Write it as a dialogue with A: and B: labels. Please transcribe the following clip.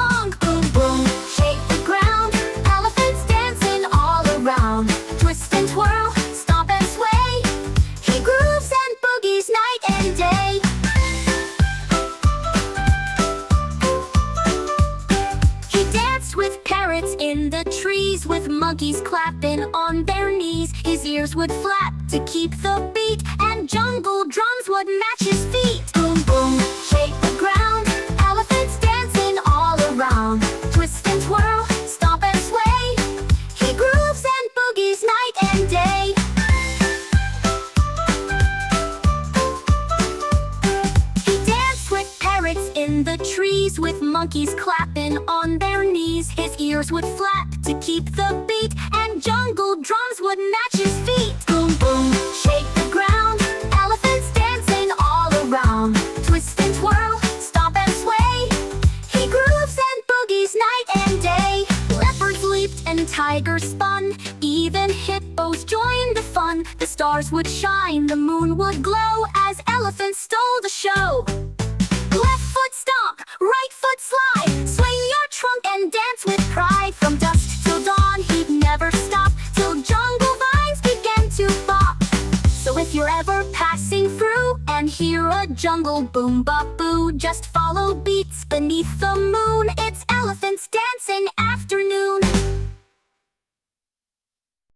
A: song. Boom, boom, shake the ground. Elephants dancing all around. Twist and twirl, stomp and sway. He grooves and boogies night and day. He danced with parrots in the trees, with monkeys clapping on their knees. His ears would flap to keep the beat, and jungle drums would match his feet. Boom, boom, shake the ground. Elephants dancing all around. Twist and twirl, stomp and sway. He grooves and boogies night and day. He danced with parrots in the trees, with monkeys clapping on their knees. His ears would flap to keep the beat, and jungle drums would match his feet. Boom, boom, shake the ground. Elephants dancing all around. Twist and twirl, stomp and sway. He grooves and boogies night and day. Leopards leaped and tigers spun. Even hippos joined the fun. The stars would shine, the moon would glow, as elephants stole the show. Left foot stomp, right foot slide. Swing your trunk and dance with pride. From dusk till dawn, he'd never stop, till jungle vines began to bop. So if you're ever passing through and hear a jungle boom bop boo, just follow beats beneath the moon. It's elephants dancing afternoon.